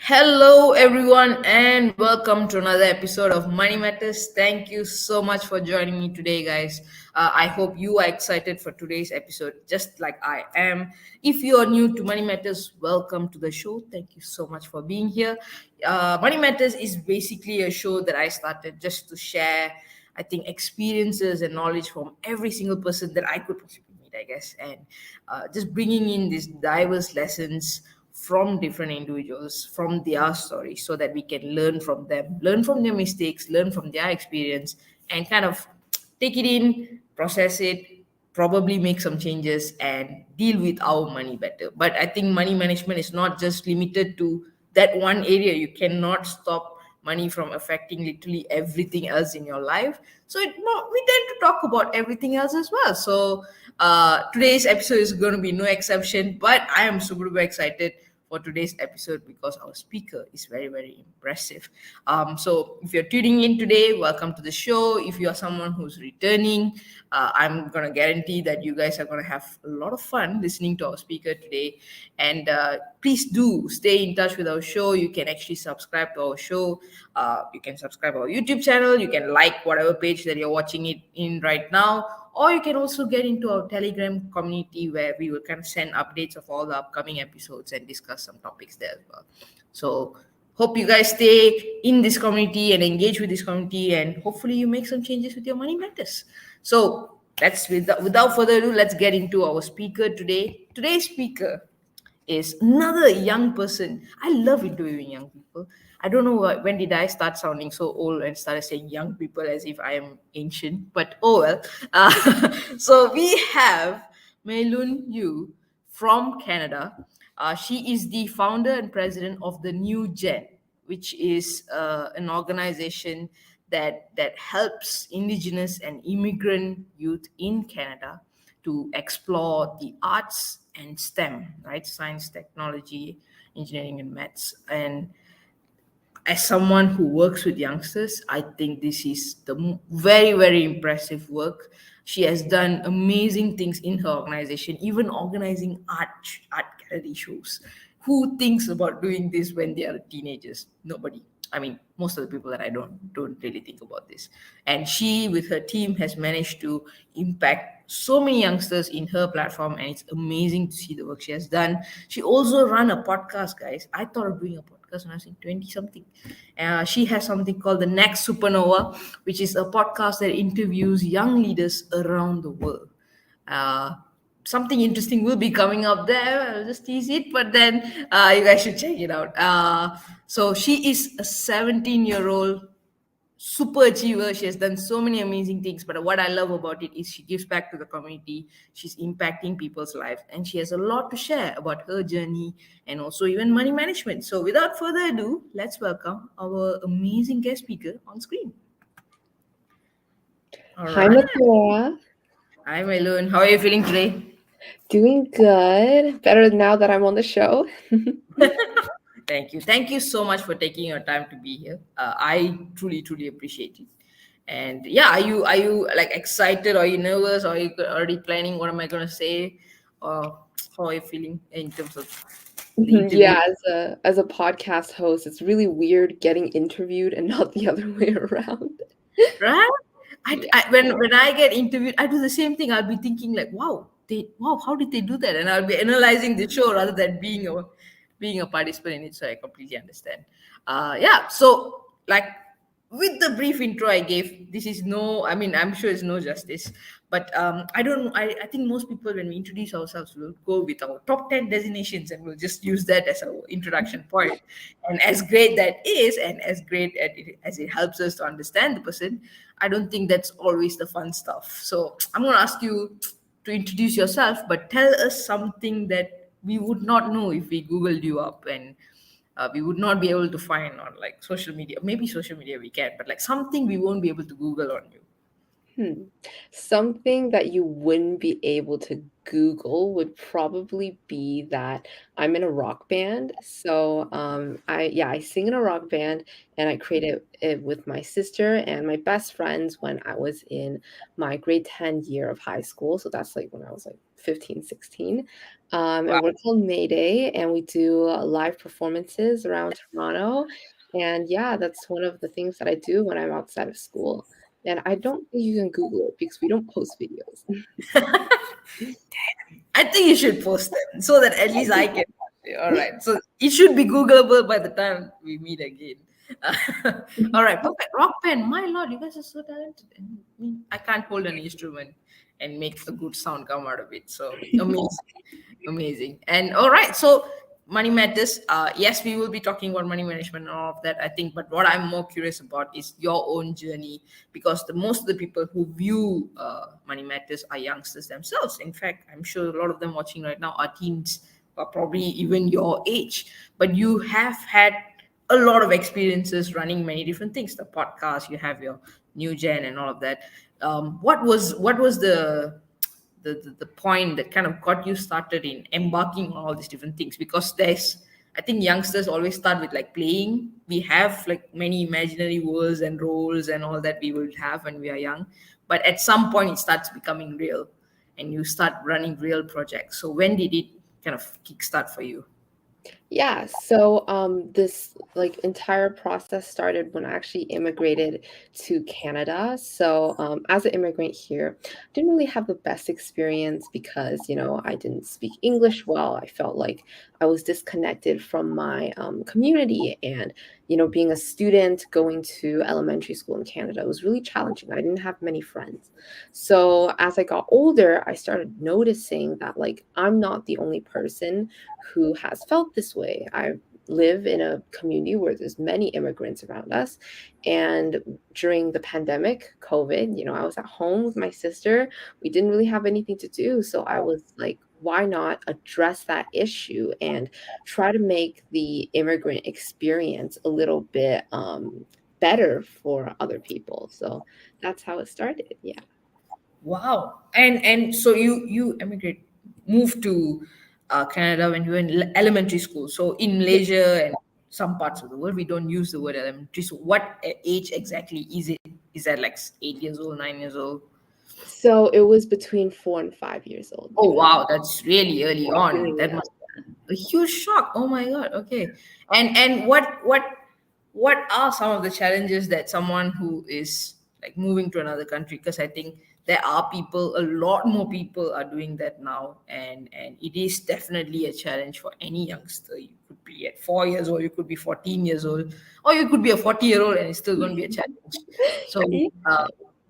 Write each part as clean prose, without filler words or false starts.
Hello, everyone, and welcome to another episode of Money Matters. Thank you so much for joining me today, guys. I hope you are excited for today's episode, just like I am. If you are new to Money Matters, welcome to the show. Thank you so much for being here. Money Matters is basically a show that I started just to share, I think, experiences and knowledge from every single person that I could possibly meet, I guess, and just bringing in these diverse lessons from different individuals, from their stories, so that we can learn from them, learn from their mistakes, learn from their experience, and kind of take it in, process it, probably make some changes, and deal with our money better. But I think money management is not just limited to that one area. You cannot stop money from affecting literally everything else in your life. So we tend to talk about everything else as well. So today's episode is going to be no exception, but I am super excited for today's episode because our speaker is very impressive. So if you're tuning in today, welcome to the show. If you are someone who's returning, I'm gonna guarantee that you guys are gonna have a lot of fun listening to our speaker today. And please do stay in touch with our show. You can actually subscribe to our show. You can subscribe our YouTube channel. You can like whatever page that you're watching it in right now, or you can also get into our Telegram community where we will kind of send updates of all the upcoming episodes and discuss some topics there as well. So hope you guys stay in this community and engage with this community, and hopefully you make some changes with your money matters. So let's without further ado, let's get into our speaker today. Today's speaker is another young person. I love interviewing young people. I don't know when did I start sounding so old and started saying young people as if I am ancient, but oh well. So we have Meilun Yu from Canada. She is the founder and president of the New Gen, which is an organization that helps Indigenous and immigrant youth in Canada to explore the arts and STEM, right? Science, technology, engineering, and maths. And as someone who works with youngsters, I think this is the very impressive work. She has done amazing things in her organization, even organizing art gallery shows. Who thinks about doing this when they are teenagers? Nobody. I mean, most of the people that I don't really think about this. And she, with her team, has managed to impact so many youngsters in her platform, and it's amazing to see the work she has done. She also run a podcast, guys. I thought of doing a podcast when I was in 20 something. She has something called the Next Supernova, which is a podcast that interviews young leaders around the world. Uh, Something interesting will be coming up there. I'll just tease it, but then you guys should check it out. So she is a 17-year-old super achiever. She has done so many amazing things, but what I love about it is she gives back to the community. She's impacting people's lives, and she has a lot to share about her journey and also even money management. So without further ado, let's welcome our amazing guest speaker on screen. All Hi, right. Mathura. Hi, Meilun. How are you feeling today? Doing good. Better now that I'm on the show. Thank you. Thank you so much for taking your time to be here. I truly appreciate it. And yeah, are you like excited? Are you nervous? Are you already planning what am I gonna say? Or how are you feeling in terms of the interview? Yeah, as a podcast host, it's really weird getting interviewed and not the other way around. Right? Yeah. When I get interviewed, I do the same thing. I'll be thinking like, wow, how did they do that? And I'll be analyzing the show rather than being a participant in it. So I completely understand. Yeah. So like with the brief intro I gave, this is no. I mean, I'm sure it's no justice. But I don't. I think most people when we introduce ourselves, will go with our top 10 designations and we'll just use that as our introduction point. And as great that is, and as great as it helps us to understand the person, I don't think that's always the fun stuff. So I'm going to ask you to introduce yourself, but tell us something that we would not know if we Googled you up, and we would not be able to find on like social media. Maybe social media we can, but like something we won't be able to Google on you. Hmm. Something that you wouldn't be able to Google would probably be that I'm in a rock band. So I sing in a rock band, and I created it with my sister and my best friends when I was in my grade 10 year of high school. So that's like when I was like 15, 16. Wow. And we're called Mayday, and we do live performances around Toronto. And yeah, that's one of the things that I do when I'm outside of school. And I don't think you can Google it because we don't post videos. I think you should post them so that at least I can. All right. So it should be Googleable by the time we meet again. All right. Perfect. Rock band. My lord, you guys are so talented. I mean, I can't hold an instrument and make a good sound come out of it. So amazing. Amazing. And all right. So money matters. Yes, we will be talking about money management and all of that, I think. But what I'm more curious about is your own journey, because the most of the people who view money matters are youngsters themselves. In fact, I'm sure a lot of them watching right now are teens, are probably even your age. But you have had a lot of experiences running many different things. The podcast, you have your new gen and all of that. What was the point that kind of got you started in embarking on all these different things? Because there's, I think youngsters always start with like playing. We have like many imaginary worlds and roles and all that we will have when we are young, but at some point it starts becoming real and you start running real projects. So when did it kind of kickstart for you? Yeah, so this like entire process started when I actually immigrated to Canada. So as an immigrant here, I didn't really have the best experience because, I didn't speak English well. I felt like I was disconnected from my community, and being a student going to elementary school in Canada was really challenging. I didn't have many friends. So as I got older, I started noticing that like I'm not the only person who has felt this way. I live in a community where there's many immigrants around us. And during the pandemic, COVID, I was at home with my sister. We didn't really have anything to do. So I was like, why not address that issue and try to make the immigrant experience a little bit better for other people? So that's how it started. Yeah. Wow. And so you emigrate, moved to Canada when you were in elementary school. So in Malaysia and some parts of the world, we don't use the word elementary. So what age exactly is it? Is that like 8 years old, 9 years old? So it was between 4 and 5 years old. Oh Yeah. wow, that's really early on. Really That must be a huge shock. Oh my god. Okay. And what are some of the challenges that someone who is like moving to another country? Because I think there are people, a lot more people are doing that now, and it is definitely a challenge for any youngster. You could be at 4 years old, you could be 14 years old, or you could be a 40-year-old, and it's still going to be a challenge. So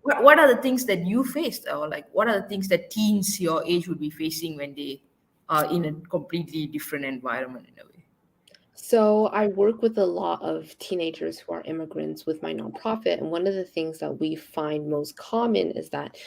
what are the things that you faced, or like what are the things that teens your age would be facing when they are in a completely different environment in a way? So I work with a lot of teenagers who are immigrants with my nonprofit, and one of the things that we find most common is that,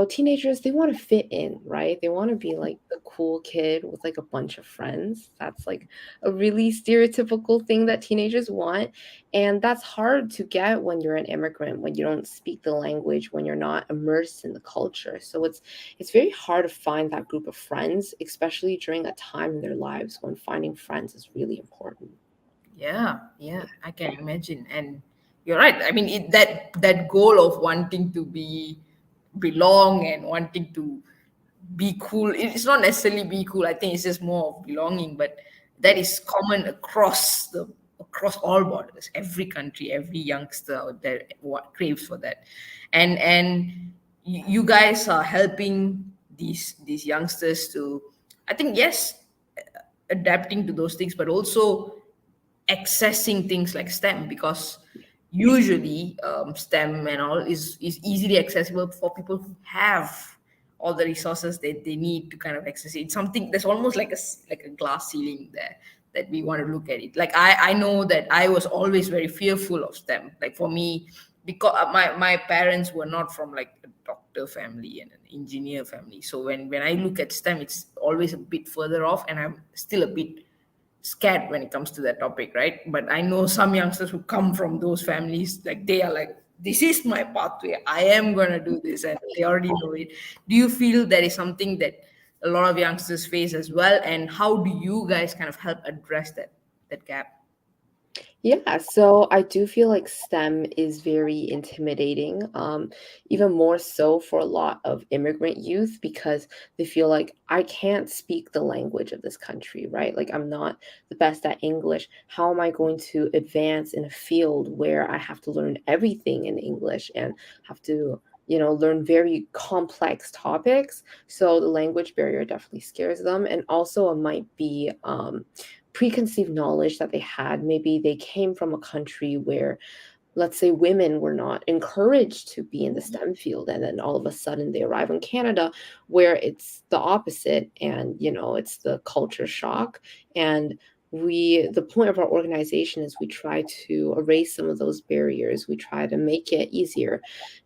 teenagers, they want to fit in, right? They want to be like the cool kid with like a bunch of friends. That's like a really stereotypical thing that teenagers want, and that's hard to get when you're an immigrant, when you don't speak the language, when you're not immersed in the culture. So it's very hard to find that group of friends, especially during a time in their lives when finding friends is really important. Yeah, yeah, I can imagine. And you're right. I mean, that goal of wanting to belong and wanting to be cool. It's not necessarily be cool. I think it's just more of belonging, but that is common across all borders. Every country, every youngster out there what craves for that, and you guys are helping these youngsters to, I think, yes, adapting to those things, but also accessing things like STEM, because usually STEM and all is easily accessible for people who have all the resources that they need to kind of access it. It's something that's almost like like a glass ceiling there that we want to look at it. Like I know that I was always very fearful of STEM. Like for me, because my parents were not from like a doctor family and an engineer family. So when I look at STEM, it's always a bit further off, and I'm still a bit scared when it comes to that topic, right? But I know some youngsters who come from those families, like they are like, this is my pathway. I am gonna do this, and they already know it. Do you feel there is something that a lot of youngsters face as well, and how do you guys kind of help address that gap? Yeah, so I do feel like STEM is very intimidating, even more so for a lot of immigrant youth because they feel like I can't speak the language of this country, right? Like I'm not the best at English. How am I going to advance in a field where I have to learn everything in English and have to, learn very complex topics? So the language barrier definitely scares them, and also it might be preconceived knowledge that they had. Maybe they came from a country where, let's say, women were not encouraged to be in the STEM field, and then all of a sudden they arrive in Canada where it's the opposite, and it's the culture shock. And the point of our organization is we try to erase some of those barriers. We try to make it easier,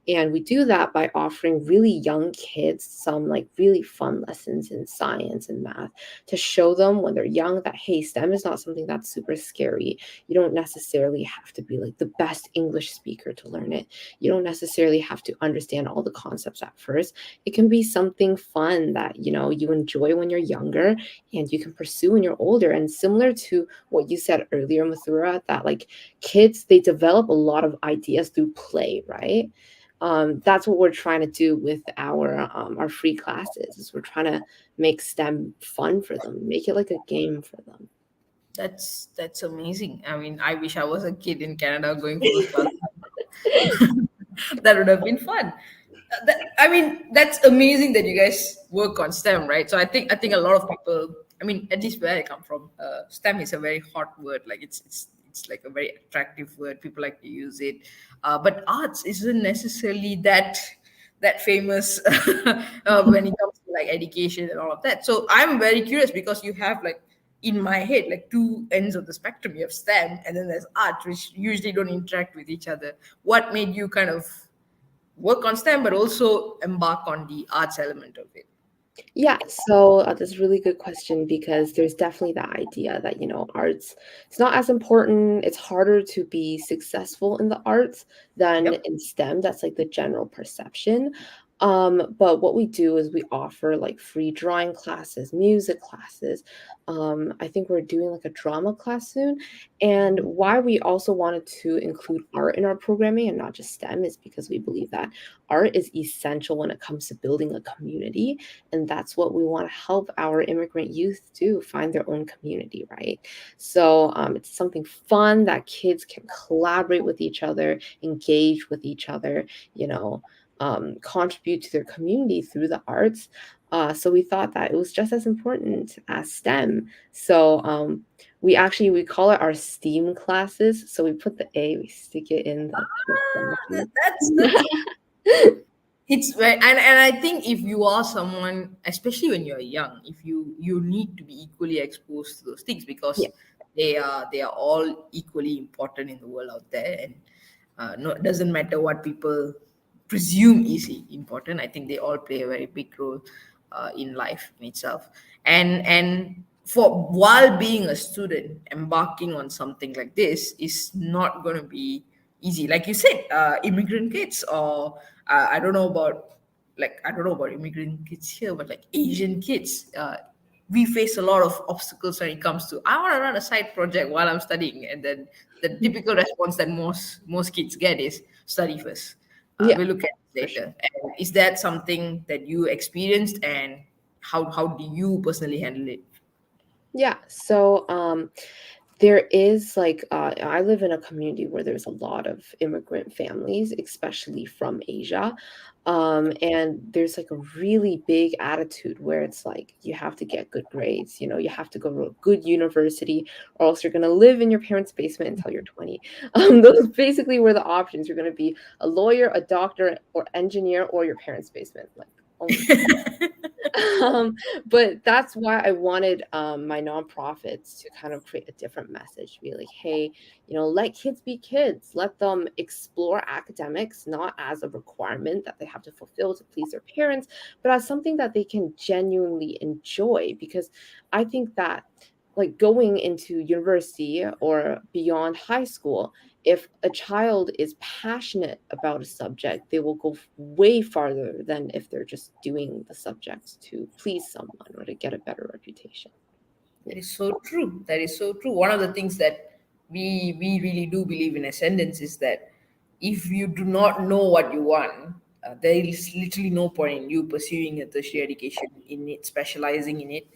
and we do that by offering really young kids some like really fun lessons in science and math to show them when they're young that, hey, STEM is not something that's super scary. You don't necessarily have to be like the best English speaker to learn it. You don't necessarily have to understand all the concepts at first. It can be something fun that, you enjoy when you're younger and you can pursue when you're older. And similar to what you said earlier, Mathura, that like kids, they develop a lot of ideas through play, right? That's what we're trying to do with our free classes. Is we're trying to make STEM fun for them, make it like a game for them. That's amazing. I mean, I wish I was a kid in Canada going for those classes. That would have been fun. I mean, that's amazing that you guys work on STEM, right? So I think a lot of people. I mean, at least where I come from, STEM is a very hot word. Like it's like a very attractive word. People like to use it, but arts isn't necessarily that famous when it comes to like education and all of that. So I'm very curious because you have like in my head like two ends of the spectrum. You have STEM and then there's art, which usually don't interact with each other. What made you kind of work on STEM, but also embark on the arts element of it? Yeah, so that's a really good question because there's definitely that idea that, arts, it's not as important. It's harder to be successful in the arts than Yep. in STEM. That's like the general perception. But what we do is we offer like free drawing classes, music classes. I think we're doing like a drama class soon. And why we also wanted to include art in our programming and not just STEM is because we believe that art is essential when it comes to building a community, and that's what we want to help our immigrant youth do, find their own community, right? So it's something fun that kids can collaborate with each other, engage with each other, contribute to their community through the arts. So we thought that it was just as important as STEM. So we call it our STEAM classes. So we put the A, we stick it in the That's it's very, and I think if you are someone, especially when you're young, if you need to be equally exposed to those things yeah. because they are all equally important in the world out there, and no, it doesn't matter what people presume is important. I think they all play a very big role in life in itself, and for while being a student, embarking on something like this is not going to be easy. Like you said, immigrant kids, or I don't know about immigrant kids here, but like Asian kids, we face a lot of obstacles when it comes to I want to run a side project while I'm studying, and then the typical response that most kids get is study first. Yeah, We'll look at it for sure. later. And is that something that you experienced, and how do you personally handle it? Yeah. So there is like I live in a community where there's a lot of immigrant families, especially from Asia. And there's like a really big attitude where it's like you have to get good grades, you have to go to a good university, or else you're gonna live in your parents' basement until you're 20. Those basically were the options. You're gonna be a lawyer, a doctor, or engineer, or your parents' basement. Like only um, but that's why I wanted my nonprofits to kind of create a different message, be like, hey, let kids be kids, let them explore academics, not as a requirement that they have to fulfill to please their parents, but as something that they can genuinely enjoy. Because I think that like going into university or beyond high school, if a child is passionate about a subject, they will go way farther than if they're just doing the subjects to please someone or to get a better reputation. That is so true. That is so true. One of the things that we really do believe in ascendance is that if you do not know what you want, there is literally no point in you pursuing a tertiary education in it, specializing in it.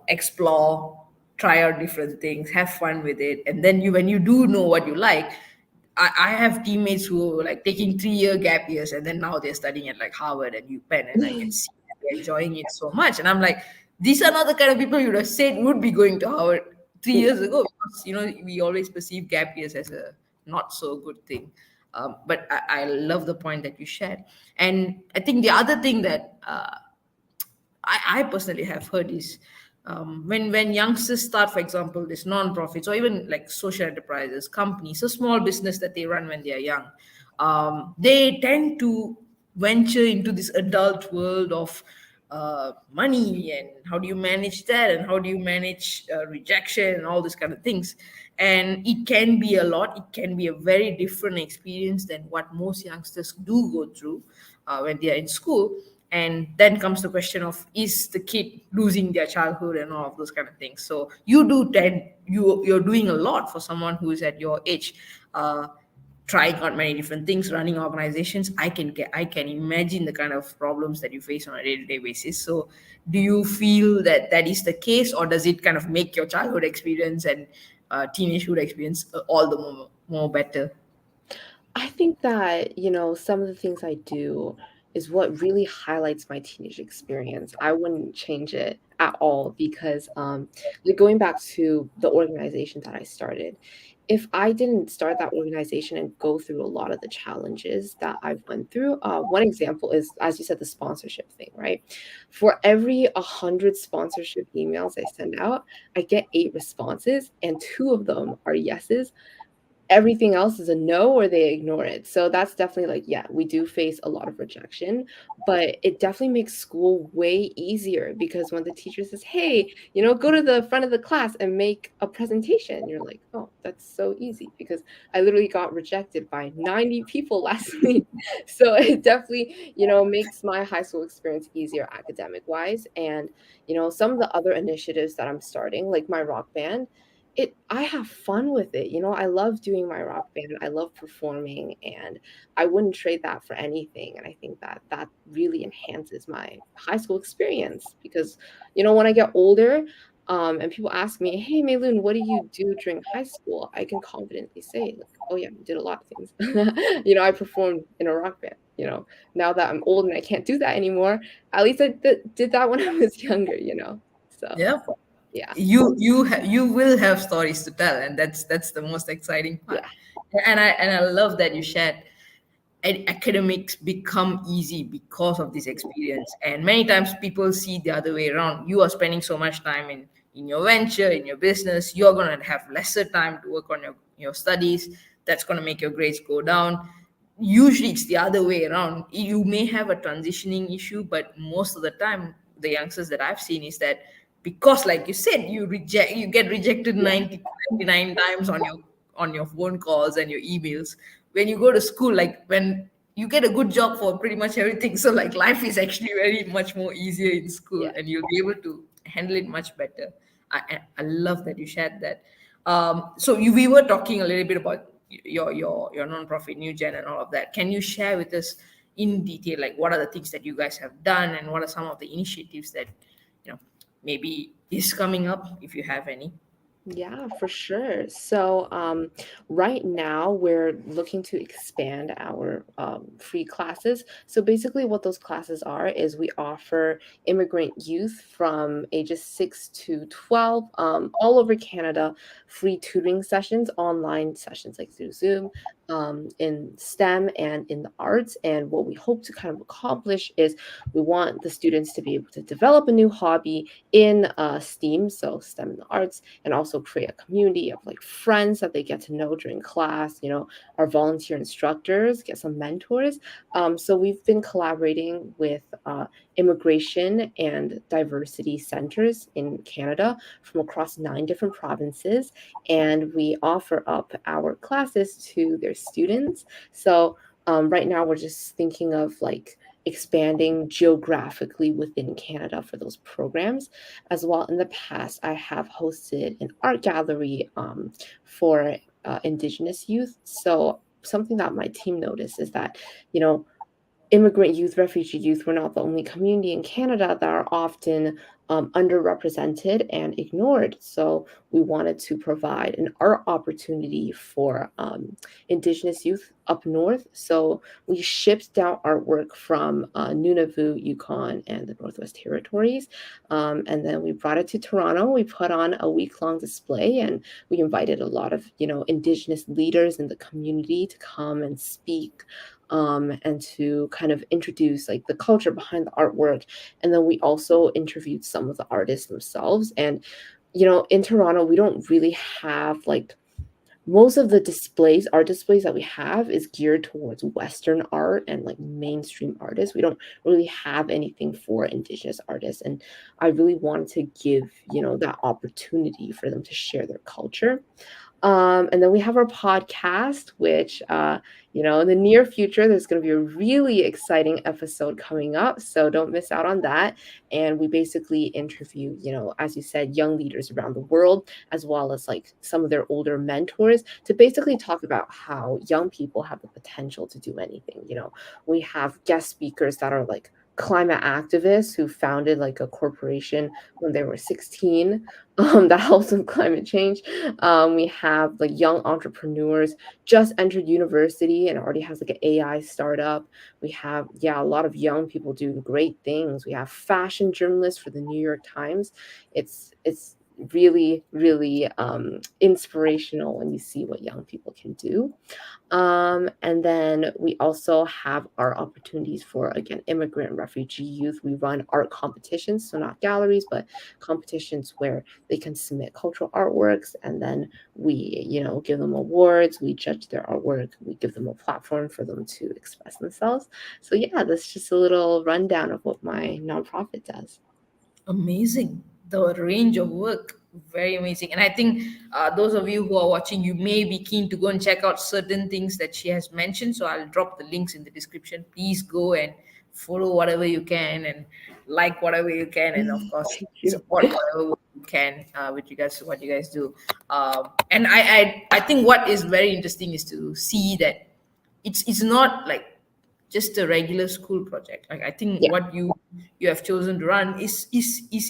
Explore, try out different things, have fun with it, and then when you do know what you like, I have teammates who are like taking 3 year gap years and then now they're studying at like Harvard and UPenn, and I can see that they're enjoying it so much. And I'm like, these are not the kind of people you would have said would be going to Harvard 3 years ago, because we always perceive gap years as a not so good thing. But I love the point that you shared. And I think the other thing that I personally have heard is when youngsters start, for example, this non-profits or even like social enterprises, companies, a small business that they run when they are young, they tend to venture into this adult world of money, and how do you manage that, and how do you manage rejection and all these kind of things. And it can be a lot. It can be a very different experience than what most youngsters do go through when they are in school. And then comes the question of, is the kid losing their childhood and all of those kind of things. So you're doing a lot for someone who is at your age, trying out many different things, running organizations. I can imagine the kind of problems that you face on a day-to-day basis. So do you feel that that is the case, or does it kind of make your childhood experience and teenagehood experience all the more better? I think that, some of the things I do is what really highlights my teenage experience. I wouldn't change it at all because, like going back to the organization that I started, if I didn't start that organization and go through a lot of the challenges that I've went through, one example is, as you said, the sponsorship thing, right? For every 100 sponsorship emails I send out, I get 8 responses, and 2 of them are yeses. Everything else is a no or they ignore it. So that's definitely like, yeah, we do face a lot of rejection, but it definitely makes school way easier because when the teacher says, hey, go to the front of the class and make a presentation, you're like, oh, that's so easy because I literally got rejected by 90 people last week. So it definitely, makes my high school experience easier academic wise. And, some of the other initiatives that I'm starting, like my rock band, I have fun with it. I love doing my rock band. I love performing, and I wouldn't trade that for anything. And I think that that really enhances my high school experience because, when I get older, and people ask me, "Hey, Meilun, what do you do during high school?" I can confidently say, like, "Oh yeah, I did a lot of things." I performed in a rock band. Now that I'm old and I can't do that anymore, at least I did that when I was younger. So Yeah, yeah, you will have stories to tell, and that's the most exciting part. yeah. And I love that you shared academics become easy because of this experience. And many times people see the other way around. You are spending so much time in your venture, in your business, you're going to have lesser time to work on your studies. That's going to make your grades go down. Usually it's the other way around. You may have a transitioning issue, but most of the time the youngsters that I've seen is that, because like you said, you get rejected Yeah. 99 times on your phone calls and your emails. When you go to school, like when you get a good job for pretty much everything, so like life is actually very much more easier in school, Yeah. and you'll be able to handle it much better. I love that you shared that. So we were talking a little bit about your non-profit new gen and all of that. Can you share with us in detail, like what are the things that you guys have done, and what are some of the initiatives that maybe is coming up, if you have any? Yeah, for sure. So, right now we're looking to expand our free classes. So, basically, what those classes are is we offer immigrant youth from ages 6 to 12 all over Canada free tutoring sessions, online sessions like through Zoom. in STEM and in the arts. And what we hope to kind of accomplish is we want the students to be able to develop a new hobby in STEAM, so STEM and the arts, and also create a community of like friends that they get to know during class, our volunteer instructors, get some mentors. So we've been collaborating with immigration and diversity centers in Canada from across 9 different provinces, and we offer up our classes to their students. So right now we're just thinking of like expanding geographically within Canada for those programs as well. In the past, I have hosted an art gallery for Indigenous youth. So something that my team noticed is that, you know, immigrant youth, refugee youth, we're not the only community in Canada that are often underrepresented and ignored. So we wanted to provide an art opportunity for Indigenous youth up north. So we shipped down artwork from Nunavut, Yukon, and the Northwest Territories. And then we brought it to Toronto. We put on a week-long display, and we invited a lot of, Indigenous leaders in the community to come and speak, and to kind of introduce like the culture behind the artwork. And then we also interviewed some of the artists themselves. And in Toronto, we don't really have like most of the art displays that we have is geared towards Western art and like mainstream artists. We don't really have anything for Indigenous artists. And I really wanted to give, that opportunity for them to share their culture. And then we have our podcast, which, in the near future, there's going to be a really exciting episode coming up. So don't miss out on that. And we basically interview, as you said, young leaders around the world, as well as like some of their older mentors to basically talk about how young people have the potential to do anything. We have guest speakers that are like climate activists who founded like a corporation when they were 16, that helps with climate change. We have like young entrepreneurs just entered university and already has like an AI startup. We have, yeah, a lot of young people doing great things. We have fashion journalists for the New York Times. It's really, really inspirational when you see what young people can do. And then we also have our opportunities for, again, immigrant and refugee youth. We run art competitions, so not galleries, but competitions where they can submit cultural artworks, and then we, give them awards, we judge their artwork, we give them a platform for them to express themselves. So yeah, that's just a little rundown of what my nonprofit does. Amazing. The range of work, very amazing. And I think those of you who are watching, you may be keen to go and check out certain things that she has mentioned. So I'll drop the links in the description. Please go and follow whatever you can, and like whatever you can, and of course Thank you. support whatever you can with regards to what you guys do. And I think what is very interesting is to see that it's not like just a regular school project. Like I think Yeah. what you have chosen to run is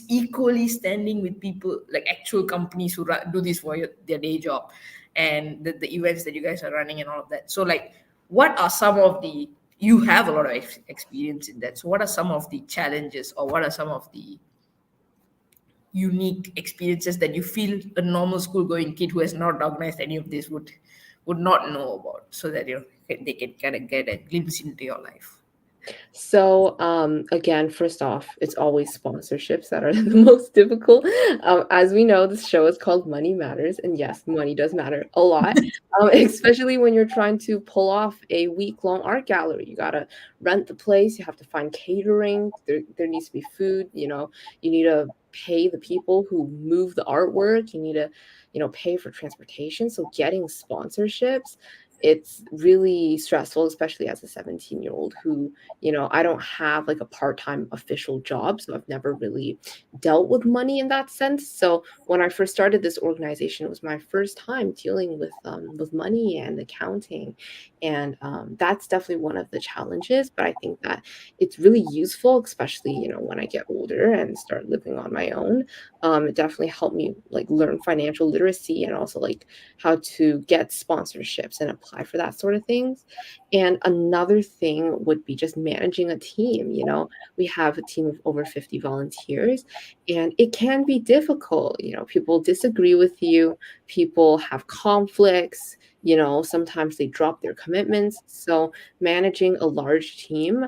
equally standing with people, like actual companies who do this for their day job, and the events that you guys are running and all of that. So like, what are some of the, you have a lot of experience in that, so what are some of the challenges, or what are some of the unique experiences that you feel a normal school going kid who has not organized any of this would not know about, so that they can kind of get a glimpse into your life? So, again, first off, it's always sponsorships that are the most difficult. As we know, this show is called Money Matters, and yes, money does matter a lot, especially when you're trying to pull off a week-long art gallery. You gotta rent the place, you have to find catering, there needs to be food, you need to pay the people who move the artwork, you need to, pay for transportation. So getting sponsorships, it's really stressful, especially as a 17-year-old who, I don't have like a part-time official job, so I've never really dealt with money in that sense. So when I first started this organization, it was my first time dealing with money and accounting, and that's definitely one of the challenges. But I think that it's really useful, especially when I get older and start living on my own. It definitely helped me like learn financial literacy and also like how to get sponsorships and apply apply for that sort of things. And another thing would be just managing a team. We have a team of over 50 volunteers, and it can be difficult. People disagree with you, people have conflicts, sometimes they drop their commitments. So managing a large team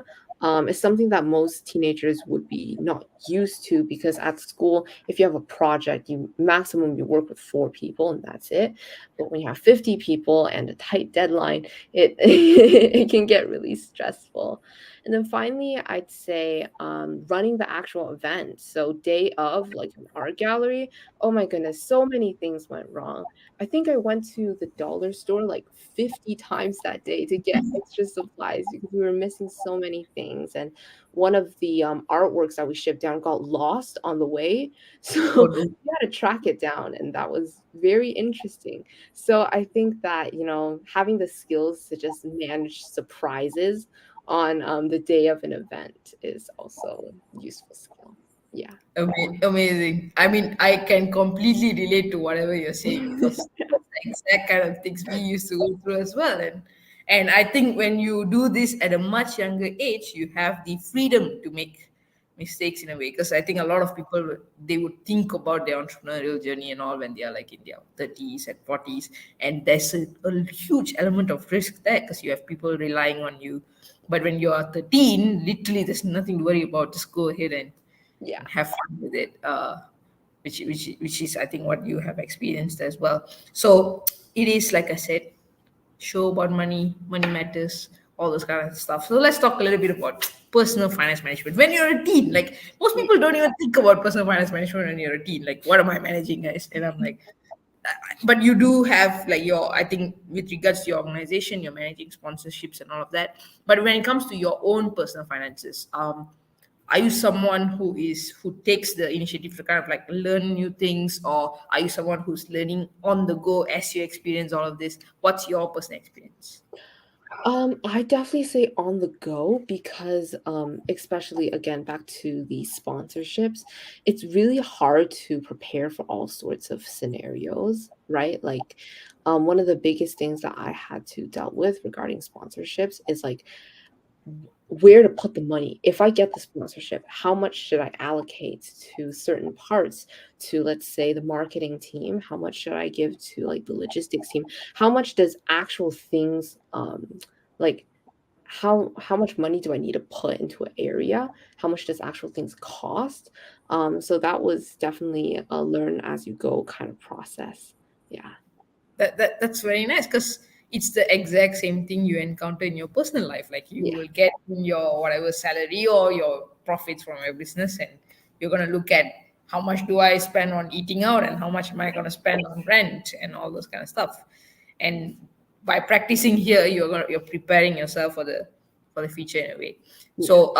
is something that most teenagers would be not used to, because at school, if you have a project, you work with 4 people and that's it. But when you have 50 people and a tight deadline, it it can get really stressful. And then finally, I'd say running the actual event. So day of, like an art gallery, oh my goodness, so many things went wrong. I think I went to the dollar store like 50 times that day to get extra supplies because we were missing so many things. And one of the artworks that we shipped down got lost on the way. Oh, So no. we had to track it down, and that was very interesting. So I think that, having the skills to just manage surprises on the day of an event is also a useful skill. Yeah. Amazing. I mean, I can completely relate to whatever you're saying because that's the exact kind of things we used to go through as well. And I think when you do this at a much younger age, you have the freedom to make mistakes in a way. Because I think a lot of people they would think about their entrepreneurial journey and all when they are like in their 30s and 40s, and there's a huge element of risk there because you have people relying on you. But when you are 13, literally, there's nothing to worry about. Just go ahead Yeah. and have fun with it, which is I think what you have experienced as well. So it is like I said, show about money, money matters, all those kind of stuff. So let's talk a little bit about personal finance management. When you're a teen, like most people don't even think about personal finance management when you're a teen. Like, what am I managing, guys? And I'm like, but you do have like your, I think with regards to your organization, you're managing sponsorships and all of that. But when it comes to your own personal finances, are you someone who takes the initiative to kind of like learn new things, or are you someone who's learning on the go as you experience all of this? What's your personal experience? I definitely say on the go because, especially again, back to the sponsorships, it's really hard to prepare for all sorts of scenarios, right? Like, one of the biggest things that I had to dealt with regarding sponsorships is like where to put the money. If I get the sponsorship, how much should I allocate to certain parts, to let's say the marketing team? How much should I give to like the logistics team? How much does actual things like how much money do I need to put into an area? How much does actual things cost? So that was definitely a learn as you go kind of process. Yeah. That's very nice because it's the exact same thing you encounter in your personal life. Like you Yeah. will get in your whatever salary or your profits from your business, and you're gonna look at how much do I spend on eating out and how much am I gonna spend on rent and all those kind of stuff. And by practicing here, you're preparing yourself for the future in a way. Yeah. So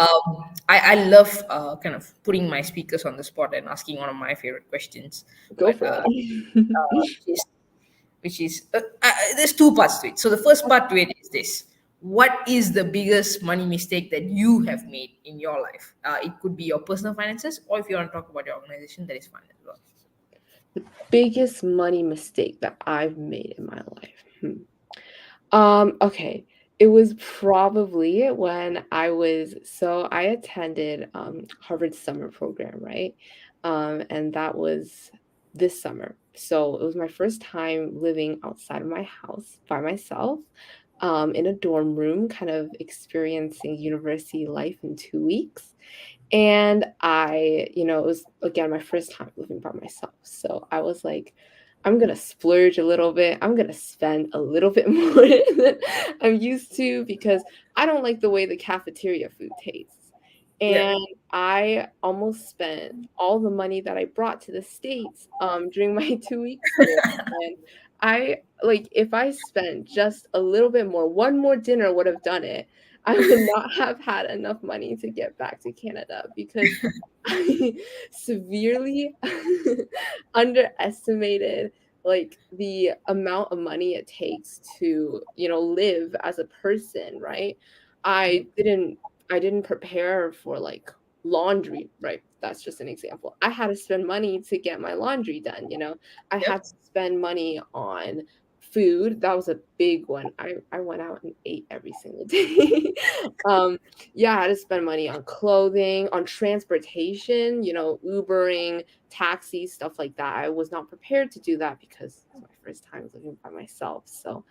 I love kind of putting my speakers on the spot and asking one of my favorite questions, Go but for it. which is there's two parts to it. So the first part to it is this: what is the biggest money mistake that you have made in your life? It could be your personal finances, or if you want to talk about your organization, that is fine as well. Biggest money mistake that I've made in my life. Okay. It was probably when I attended Harvard summer program, right? And that was this summer. So it was my first time living outside of my house by myself, in a dorm room, kind of experiencing university life in 2 weeks. And it was again my first time living by myself. So I was like, I'm gonna splurge a little bit. I'm gonna spend a little bit more than I'm used to because I don't like the way the cafeteria food tastes. Yeah. And I almost spent all the money that I brought to the States during my 2 weeks there. And I like if I spent just a little bit more, one more dinner would have done it. I would not have had enough money to get back to Canada because I severely underestimated like the amount of money it takes to, live as a person, right? I didn't I didn't prepare for like laundry, right? That's just an example. I had to spend money to get my laundry done. I Yep. had to spend money on food, that was a big one. I went out and ate every single day. um, yeah, I had to spend money on clothing, on transportation, Ubering, taxis, stuff like that. I was not prepared to do that because it's my first time living by myself. So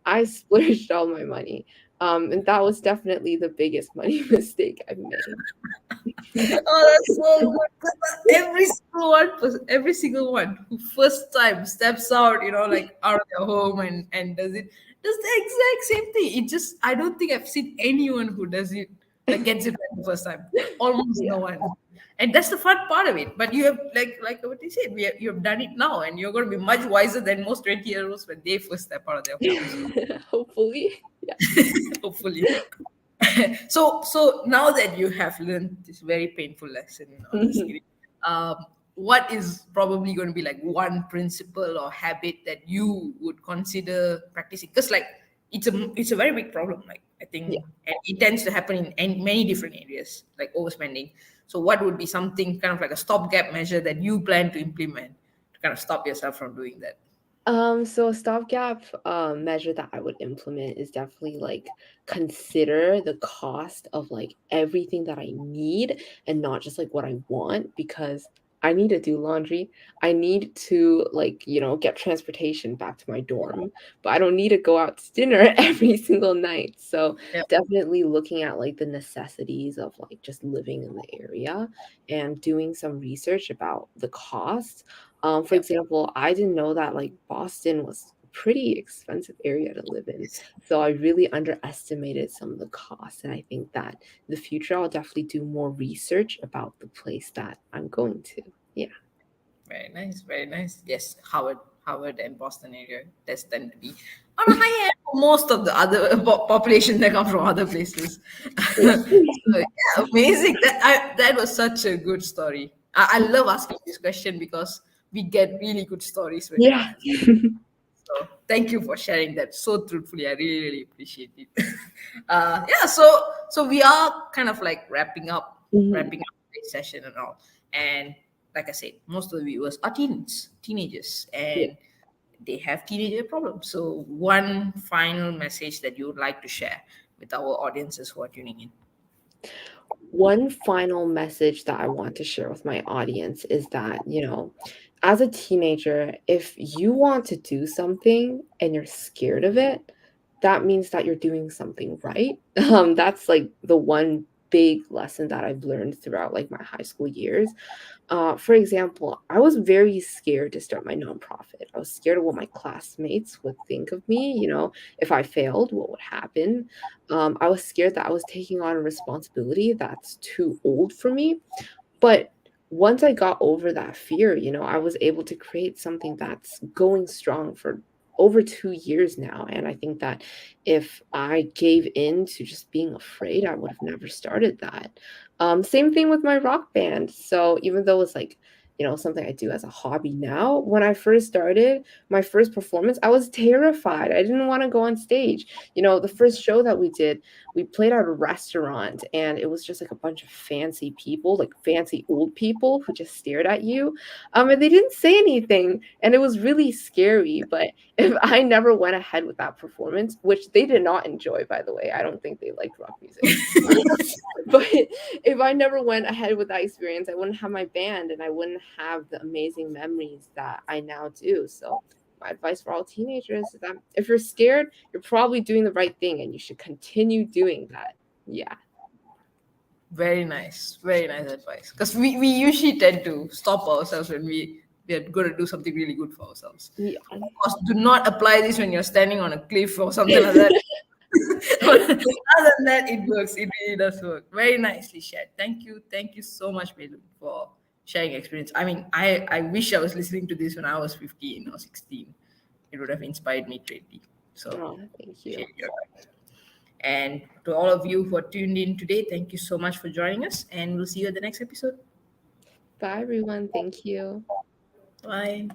I splurged all my money. And that was definitely the biggest money mistake I've made. Oh, that's so good. 'Cause every single one who first time steps out, like out of their home and does the exact same thing. It just I don't think I've seen anyone who does it like gets it right the first time. Almost Yeah. no one. And that's the fun part of it. But you have like what you said, you have done it now, and you're going to be much wiser than most 20-year-olds when they first step out of their homes. Hopefully. Yeah. Hopefully. So now that you have learned this very painful lesson, no, just Mhm. kidding. What is probably going to be like one principle or habit that you would consider practicing? Because like it's a very big problem. Like I Yeah. think, and it tends to happen in many different areas, like overspending. So what would be something kind of like a stopgap measure that you plan to implement to kind of stop yourself from doing that? So a stopgap measure that I would implement is definitely like consider the cost of like everything that I need and not just like what I want because I need to do laundry. I need to like, get transportation back to my dorm, but I don't need to go out to dinner every single night. So Yeah. definitely looking at like the necessities of like just living in the area and doing some research about the cost. For Yeah. example, I didn't know that like Boston was a pretty expensive area to live in. So I really underestimated some of the costs. And I think that in the future, I'll definitely do more research about the place that I'm going to. Yeah. Very nice, very nice. Yes, Howard and Boston area does tend to be on a high end for most of the other population that come from other places. Yeah. So yeah, amazing. That was such a good story. I love asking this question because we get really good stories when we Yeah. ask this. So thank you for sharing that so truthfully. I really, really appreciate it. Yeah, so we are kind of like Mhm. wrapping up this session and all. And like I said, most of the viewers are teenagers, Yeah. and they have teenager problems. So one final message that you would like to share with our audiences who are tuning in. One final message that I want to share with my audience is that, as a teenager, if you want to do something and you're scared of it, that means that you're doing something right. That's like the one big lesson that I've learned throughout like my high school years. For example, I was very scared to start my nonprofit. I was scared of what my classmates would think of me. If I failed, what would happen? I was scared that I was taking on a responsibility that's too old for me. But once I got over that fear, I was able to create something that's going strong for over 2 years now. And I think that if I gave in to just being afraid, I would have never started that. Same thing with my rock band. So even though it's like, something I do as a hobby now, when I first started my first performance, I was terrified. I didn't want to go on stage. The first show that we did, we played at a restaurant and it was just like a bunch of fancy people, like fancy old people who just stared at you. And they didn't say anything. And it was really scary. But if I never went ahead with that performance, which they did not enjoy, by the way, I don't think they liked rock music. But if I never went ahead with that experience, I wouldn't have my band and I wouldn't have the amazing memories that I now do. So my advice for all teenagers is that if you're scared, you're probably doing the right thing and you should continue doing that. Yeah. Very nice advice. Because we usually tend to stop ourselves when we are going to do something really good for ourselves. Yeah. Of course, do not apply this when you're standing on a cliff or something like that. But other than that, it works. It really does work. Very nicely shared. Thank you so much, Meilun, for sharing experience. I mean, I wish I was listening to this when I was 15 or 16. It would have inspired me greatly. So Oh, thank you. appreciate your advice. And to all of you who are tuned in today, thank you so much for joining us, and we'll see you at the next episode. Bye, everyone. Thank you. Bye.